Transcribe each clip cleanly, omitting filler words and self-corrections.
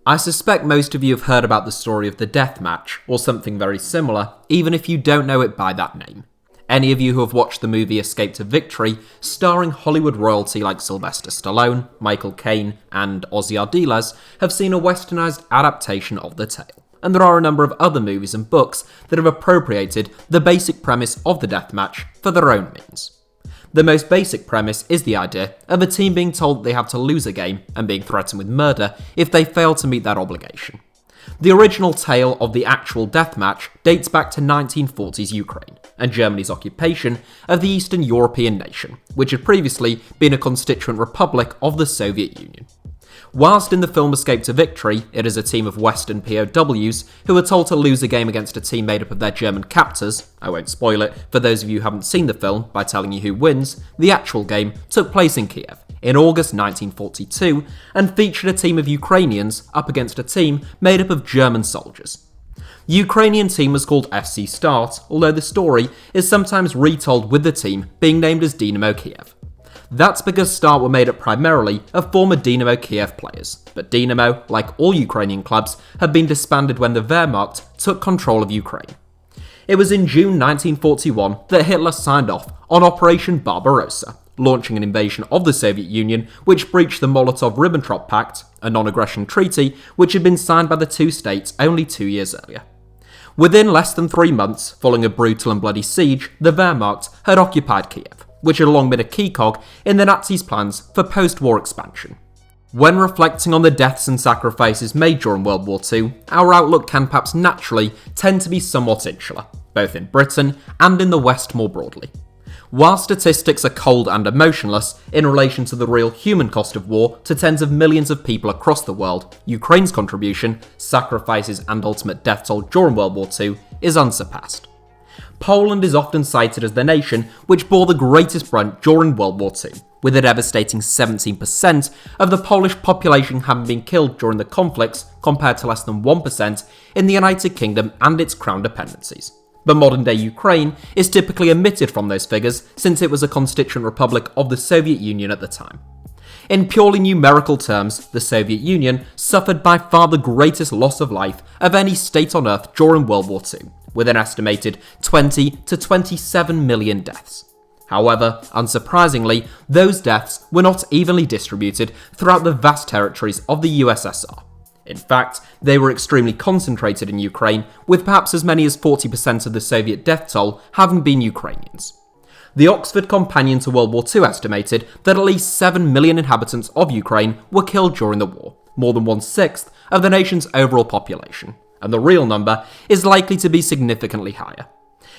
I suspect most of you have heard about the story of the death match, or something very similar, even if you don't know it by that name. Any of you who have watched the movie Escape to Victory, starring Hollywood royalty like Sylvester Stallone, Michael Caine, and Ozzy Ardiles, have seen a westernised adaptation of the tale. And there are a number of other movies and books that have appropriated the basic premise of the death match for their own means. The most basic premise is the idea of a team being told that they have to lose a game and being threatened with murder if they fail to meet that obligation. The original tale of the actual death match dates back to 1940s Ukraine and Germany's occupation of the Eastern European nation, which had previously been a constituent republic of the Soviet Union. Whilst in the film Escape to Victory, it is a team of Western POWs who are told to lose a game against a team made up of their German captors. I won't spoil it for those of you who haven't seen the film by telling you who wins. The actual game took place in Kiev in August 1942 and featured a team of Ukrainians up against a team made up of German soldiers. The Ukrainian team was called FC Start, although the story is sometimes retold with the team being named as Dynamo Kyiv. That's because Start were made up primarily of former Dynamo Kyiv players, but Dynamo, like all Ukrainian clubs, had been disbanded when the Wehrmacht took control of Ukraine. It was in June 1941 that Hitler signed off on Operation Barbarossa, launching an invasion of the Soviet Union which breached the Molotov-Ribbentrop Pact, a non-aggression treaty which had been signed by the two states only 2 years earlier. Within less than 3 months, following a brutal and bloody siege, the Wehrmacht had occupied Kiev, which had long been a key cog in the Nazis' plans for post-war expansion. When reflecting on the deaths and sacrifices made during World War II, our outlook can perhaps naturally tend to be somewhat insular, both in Britain and in the West more broadly. While statistics are cold and emotionless in relation to the real human cost of war to tens of millions of people across the world, Ukraine's contribution, sacrifices and ultimate death toll during World War II is unsurpassed. Poland is often cited as the nation which bore the greatest brunt during World War II, with a devastating 17% of the Polish population having been killed during the conflicts compared to less than 1% in the United Kingdom and its crown dependencies. But modern-day Ukraine is typically omitted from those figures since it was a constituent republic of the Soviet Union at the time. In purely numerical terms, the Soviet Union suffered by far the greatest loss of life of any state on Earth during World War II, with an estimated 20 to 27 million deaths. However, unsurprisingly, those deaths were not evenly distributed throughout the vast territories of the USSR. In fact, they were extremely concentrated in Ukraine, with perhaps as many as 40% of the Soviet death toll having been Ukrainians. The Oxford Companion to World War II estimated that at least 7 million inhabitants of Ukraine were killed during the war, more than 1/6 of the nation's overall population, and the real number is likely to be significantly higher.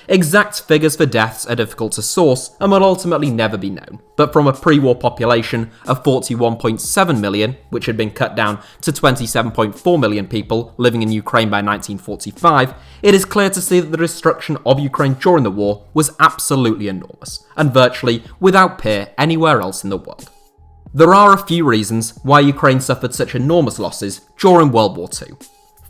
Exact figures for deaths are difficult to source and will ultimately never be known, but from a pre-war population of 41.7 million, which had been cut down to 27.4 million people living in Ukraine by 1945, it is clear to see that the destruction of Ukraine during the war was absolutely enormous, and virtually without peer anywhere else in the world. There are a few reasons why Ukraine suffered such enormous losses during World War II.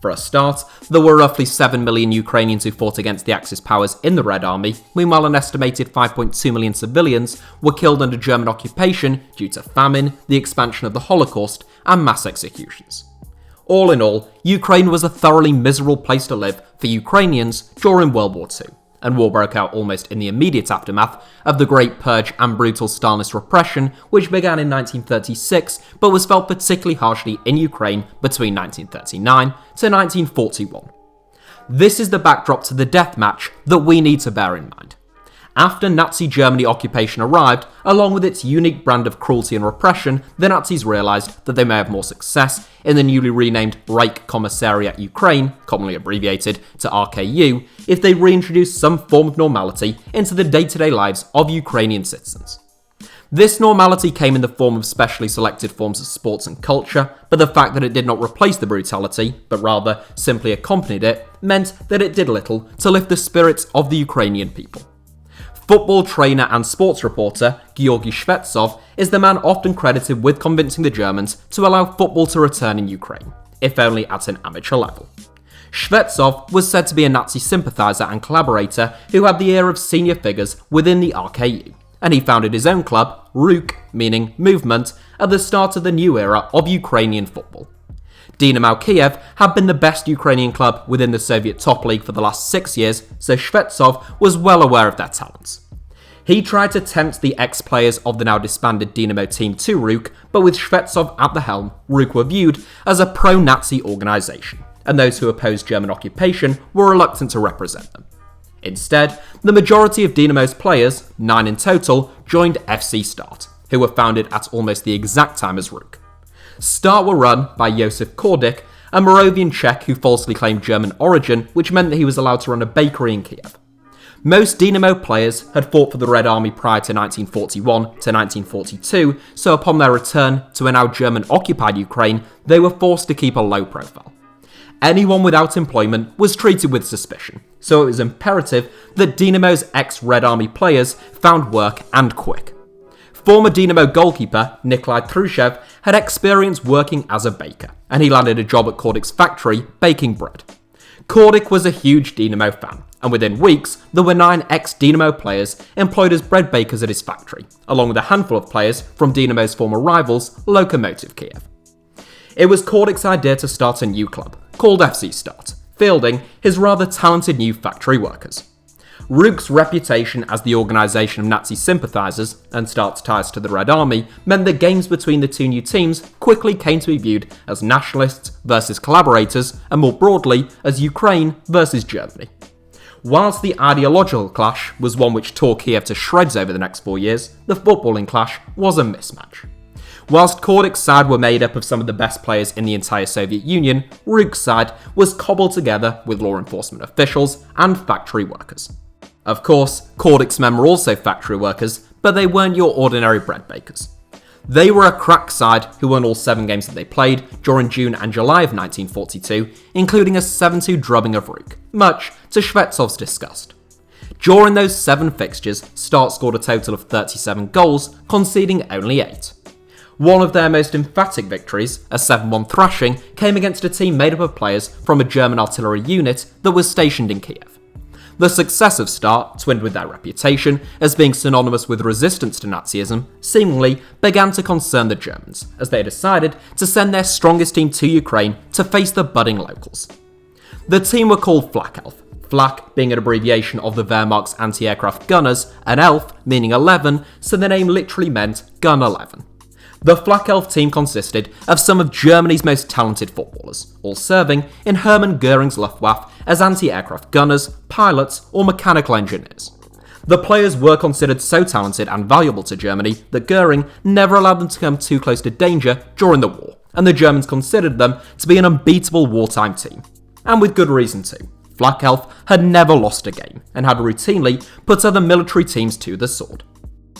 For a start, there were roughly 7 million Ukrainians who fought against the Axis powers in the Red Army. Meanwhile, an estimated 5.2 million civilians were killed under German occupation due to famine, the expansion of the Holocaust, and mass executions. All in all, Ukraine was a thoroughly miserable place to live for Ukrainians during World War II, and war broke out almost in the immediate aftermath of the Great Purge and brutal Stalinist repression, which began in 1936 but was felt particularly harshly in Ukraine between 1939 to 1941. This is the backdrop to the death match that we need to bear in mind. After Nazi Germany occupation arrived, along with its unique brand of cruelty and repression, the Nazis realised that they may have more success in the newly renamed Reich Commissariat Ukraine, commonly abbreviated to RKU, if they reintroduced some form of normality into the day-to-day lives of Ukrainian citizens. This normality came in the form of specially selected forms of sports and culture, but the fact that it did not replace the brutality, but rather simply accompanied it, meant that it did little to lift the spirits of the Ukrainian people. Football trainer and sports reporter Georgy Schwetzel is the man often credited with convincing the Germans to allow football to return in Ukraine, if only at an amateur level. Schwetzel was said to be a Nazi sympathiser and collaborator who had the ear of senior figures within the RKU, and he founded his own club, Ruch, meaning movement, at the start of the new era of Ukrainian football. Dynamo Kyiv had been the best Ukrainian club within the Soviet top league for the last 6 years, so Schwetzel was well aware of their talents. He tried to tempt the ex-players of the now disbanded Dynamo team to Ruk, but with Schwetzel at the helm, Ruk were viewed as a pro-Nazi organisation, and those who opposed German occupation were reluctant to represent them. Instead, the majority of Dynamo's players, 9 in total, joined FC Start, who were founded at almost the exact time as Ruk. Start were run by Josef Kordik, a Moravian Czech who falsely claimed German origin, which meant that he was allowed to run a bakery in Kiev. Most Dynamo players had fought for the Red Army prior to 1941 to 1942, so upon their return to a now German-occupied Ukraine, they were forced to keep a low profile. Anyone without employment was treated with suspicion, so it was imperative that Dynamo's ex-Red Army players found work and quick. Former Dynamo goalkeeper Nikolai Karaka had experience working as a baker, and he landed a job at Kordik's factory baking bread. Kordik was a huge Dynamo fan, and within weeks, there were 9 ex-Dynamo players employed as bread bakers at his factory, along with a handful of players from Dynamo's former rivals, Lokomotiv Kyiv. It was Kordik's idea to start a new club, called FC Start, fielding his rather talented new factory workers. Ruk's reputation as the organisation of Nazi sympathisers and Start's ties to the Red Army meant that games between the two new teams quickly came to be viewed as nationalists versus collaborators, and more broadly, as Ukraine versus Germany. Whilst the ideological clash was one which tore Kiev to shreds over the next 4 years, the footballing clash was a mismatch. Whilst Kordik's side were made up of some of the best players in the entire Soviet Union, Ruk's side was cobbled together with law enforcement officials and factory workers. Of course, Kordik's men were also factory workers, but they weren't your ordinary bread bakers. They were a crack side who won all 7 games that they played during June and July of 1942, including a 7-2 drubbing of Ruk, much to Schwetzel's disgust. During those 7 fixtures, Start scored a total of 37 goals, conceding only 8. One of their most emphatic victories, a 7-1 thrashing, came against a team made up of players from a German artillery unit that was stationed in Kiev. The success of Start, twinned with their reputation as being synonymous with resistance to Nazism, seemingly began to concern the Germans, as they decided to send their strongest team to Ukraine to face the budding locals. The team were called Flakelf, Flak being an abbreviation of the Wehrmacht's anti-aircraft gunners, and Elf meaning 11, so the name literally meant Gun 11. The Flakelf team consisted of some of Germany's most talented footballers, all serving in Hermann Göring's Luftwaffe as anti-aircraft gunners, pilots, or mechanical engineers. The players were considered so talented and valuable to Germany that Göring never allowed them to come too close to danger during the war, and the Germans considered them to be an unbeatable wartime team. And with good reason too. Flakelf had never lost a game, and had routinely put other military teams to the sword.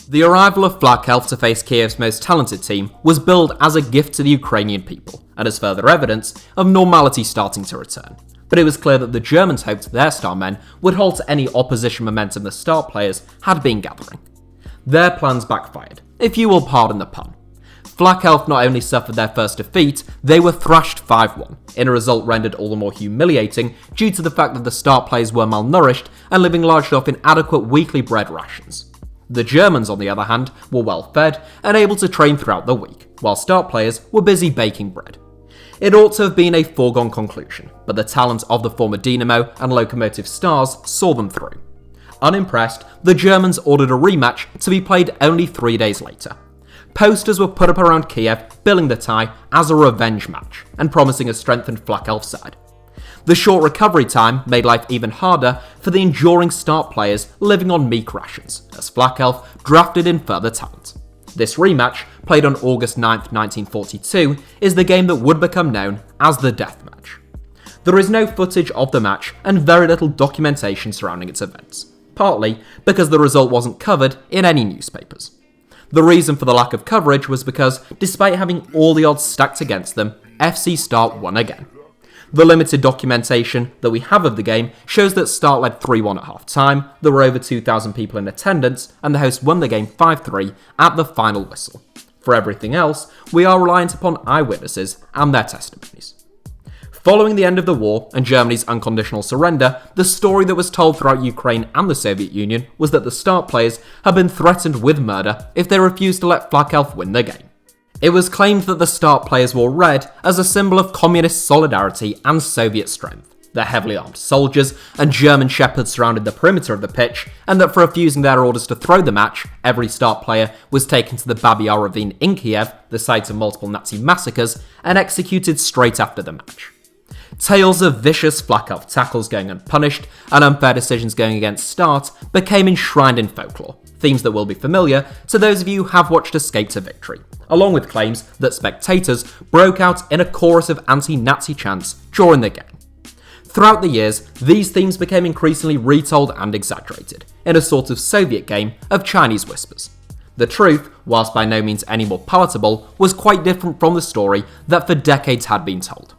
The arrival of Flakelf to face Kiev's most talented team was billed as a gift to the Ukrainian people, and as further evidence of normality starting to return. But it was clear that the Germans hoped their star men would halt any opposition momentum the Start players had been gathering. Their plans backfired, if you will pardon the pun. Flakelf not only suffered their first defeat, they were thrashed 5-1, in a result rendered all the more humiliating due to the fact that the Start players were malnourished and living largely off inadequate weekly bread rations. The Germans, on the other hand, were well fed and able to train throughout the week, while Start players were busy baking bread. It ought to have been a foregone conclusion, but the talent of the former Dynamo and Lokomotiv stars saw them through. Unimpressed, the Germans ordered a rematch to be played only 3 days later. Posters were put up around Kiev, billing the tie as a revenge match, and promising a strengthened Flakelf side. The short recovery time made life even harder for the enduring Start players living on meek rations, as Flakelf drafted in further talent. This rematch, played on August 9, 1942, is the game that would become known as the Death Match. There is no footage of the match and very little documentation surrounding its events, partly because the result wasn't covered in any newspapers. The reason for the lack of coverage was because, despite having all the odds stacked against them, FC Start won again. The limited documentation that we have of the game shows that Start led 3-1 at half-time, there were over 2,000 people in attendance, and the hosts won the game 5-3 at the final whistle. For everything else, we are reliant upon eyewitnesses and their testimonies. Following the end of the war and Germany's unconditional surrender, the story that was told throughout Ukraine and the Soviet Union was that the Start players had been threatened with murder if they refused to let Flakelf win the game. It was claimed that the Start players wore red as a symbol of communist solidarity and Soviet strength. Their heavily armed soldiers and German shepherds surrounded the perimeter of the pitch, and that for refusing their orders to throw the match, every Start player was taken to the Babi Yar ravine in Kiev, the site of multiple Nazi massacres, and executed straight after the match. Tales of vicious Flakelf tackles going unpunished and unfair decisions going against Start became enshrined in folklore, themes that will be familiar to those of you who have watched Escape to Victory, along with claims that spectators broke out in a chorus of anti-Nazi chants during the game. Throughout the years, these themes became increasingly retold and exaggerated, in a sort of Soviet game of Chinese whispers. The truth, whilst by no means any more palatable, was quite different from the story that for decades had been told.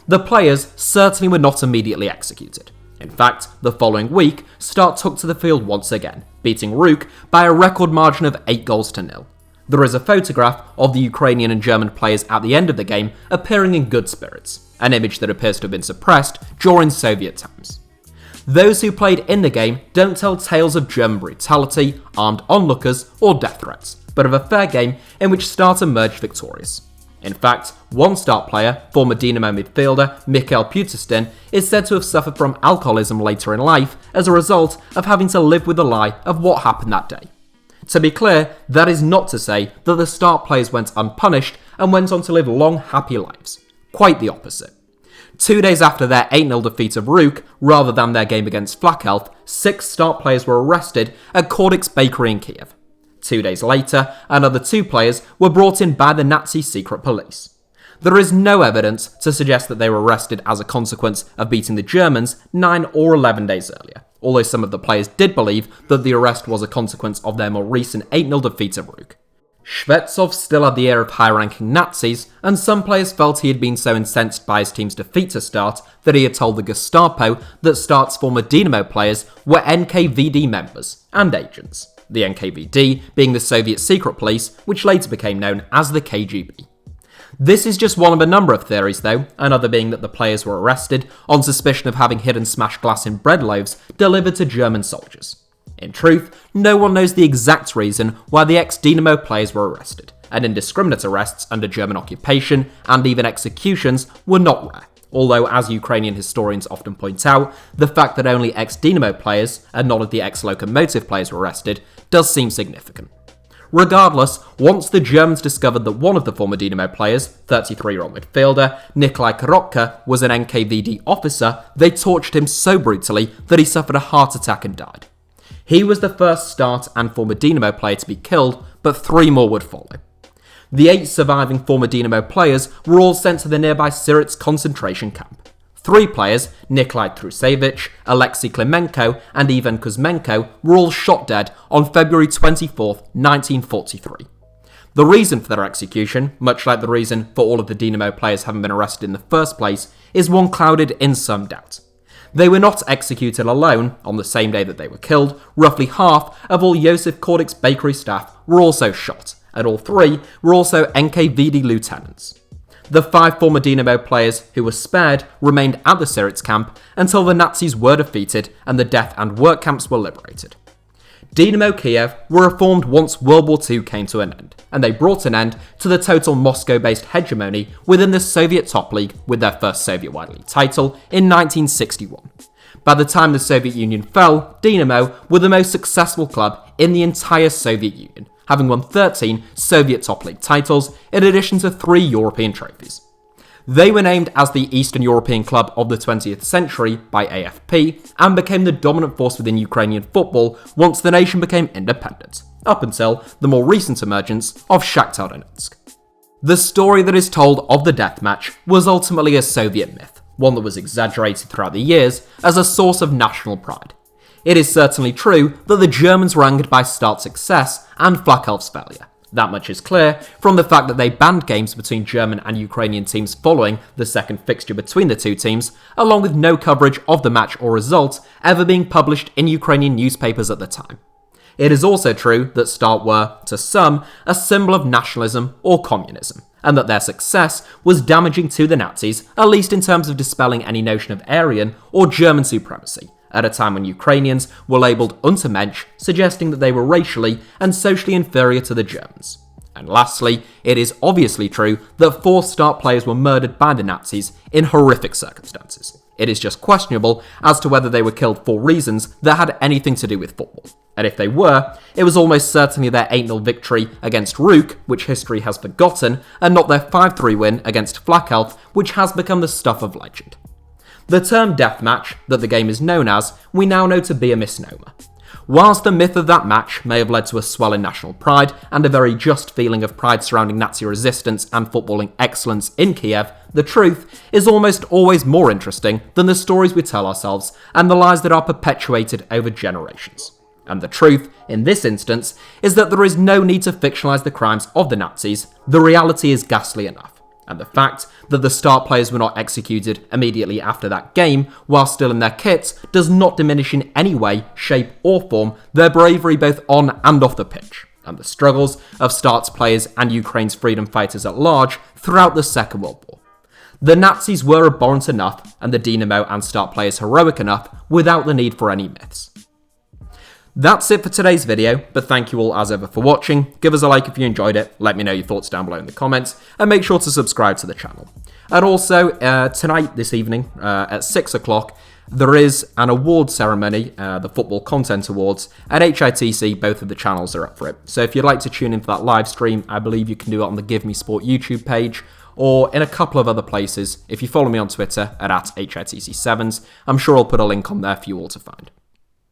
The players certainly were not immediately executed. In fact, the following week, Start took to the field once again, beating Rook by a record margin of 8-0. There is a photograph of the Ukrainian and German players at the end of the game appearing in good spirits, an image that appears to have been suppressed during Soviet times. Those who played in the game don't tell tales of German brutality, armed onlookers, or death threats, but of a fair game in which Start emerged victorious. In fact, one Start player, former Dynamo midfielder Mikhail Putistin, is said to have suffered from alcoholism later in life as a result of having to live with the lie of what happened that day. To be clear, that is not to say that the Start players went unpunished and went on to live long, happy lives. Quite the opposite. 2 days after their 8-0 defeat of Rook, rather than their game against Flakelf, 6 Start players were arrested at Kordyk's bakery in Kiev. 2 days later, another 2 players were brought in by the Nazi secret police. There is no evidence to suggest that they were arrested as a consequence of beating the Germans 9 or 11 days earlier, although some of the players did believe that the arrest was a consequence of their more recent 8-0 defeat of Rook. Schwetzel still had the ear of high-ranking Nazis, and some players felt he had been so incensed by his team's defeat to Start that he had told the Gestapo that Start's former Dynamo players were NKVD members and agents, the NKVD being the Soviet secret police, which later became known as the KGB. This is just one of a number of theories though, another being that the players were arrested on suspicion of having hidden smashed glass in bread loaves delivered to German soldiers. In truth, no one knows the exact reason why the ex-Dynamo players were arrested, and indiscriminate arrests under German occupation and even executions were not rare, although as Ukrainian historians often point out, the fact that only ex-Dynamo players and none of the ex-Lokomotiv players were arrested does seem significant. Regardless, once the Germans discovered that one of the former Dynamo players, 33-year-old midfielder Nikolai Karaka, was an NKVD officer, they tortured him so brutally that he suffered a heart attack and died. He was the first Start and former Dynamo player to be killed, but 3 more would follow. The 8 surviving former Dynamo players were all sent to the nearby Sirets concentration camp. 3 players, Nikolai Trusevich, Alexei Klimenko, and Ivan Kuzmenko, were all shot dead on February 24, 1943. The reason for their execution, much like the reason for all of the Dynamo players having been arrested in the first place, is one clouded in some doubt. They were not executed alone. On the same day that they were killed, roughly half of all Josef Kordyk's bakery staff were also shot, and all 3 were also NKVD lieutenants. The 5 former Dynamo players who were spared remained at the Sirets camp until the Nazis were defeated and the death and work camps were liberated. Dynamo Kyiv were reformed once World War II came to an end, and they brought an end to the total Moscow-based hegemony within the Soviet top league with their first Soviet-wide league title in 1961. By the time the Soviet Union fell, Dynamo were the most successful club in the entire Soviet Union, having won 13 Soviet top league titles in addition to 3 European trophies. They were named as the Eastern European Club of the 20th Century by AFP and became the dominant force within Ukrainian football once the nation became independent, up until the more recent emergence of Shakhtar Donetsk. The story that is told of the deathmatch was ultimately a Soviet myth, one that was exaggerated throughout the years as a source of national pride. It is certainly true that the Germans were angered by Start's success and Flakelf's failure. That much is clear from the fact that they banned games between German and Ukrainian teams following the second fixture between the two teams, along with no coverage of the match or result ever being published in Ukrainian newspapers at the time. It is also true that Start were, to some, a symbol of nationalism or communism, and that their success was damaging to the Nazis, at least in terms of dispelling any notion of Aryan or German supremacy, at a time when Ukrainians were labelled Untermensch, suggesting that they were racially and socially inferior to the Germans. And lastly, it is obviously true that 4 start players were murdered by the Nazis in horrific circumstances. It is just questionable as to whether they were killed for reasons that had anything to do with football. And if they were, it was almost certainly their 8-0 victory against Rook, which history has forgotten, and not their 5-3 win against Flakelf, which has become the stuff of legend. The term deathmatch, that the game is known as, we now know to be a misnomer. Whilst the myth of that match may have led to a swell in national pride and a very just feeling of pride surrounding Nazi resistance and footballing excellence in Kiev, the truth is almost always more interesting than the stories we tell ourselves and the lies that are perpetuated over generations. And the truth, in this instance, is that there is no need to fictionalise the crimes of the Nazis. The reality is ghastly enough. And the fact that the star players were not executed immediately after that game while still in their kits does not diminish in any way, shape or form their bravery both on and off the pitch, and the struggles of Start's players and Ukraine's freedom fighters at large throughout the Second World War. The Nazis were abhorrent enough and the Dynamo and Start players heroic enough without the need for any myths. That's it for today's video, but thank you all as ever for watching. Give us a like if you enjoyed it, let me know your thoughts down below in the comments, and make sure to subscribe to the channel. And also, this evening, at 6 o'clock, there is an award ceremony, the Football Content Awards, at HITC. Both of the channels are up for it. So if you'd like to tune in for that live stream, I believe you can do it on the Give Me Sport YouTube page, or in a couple of other places. If you follow me on Twitter at HITC Sevens, I'm sure I'll put a link on there for you all to find.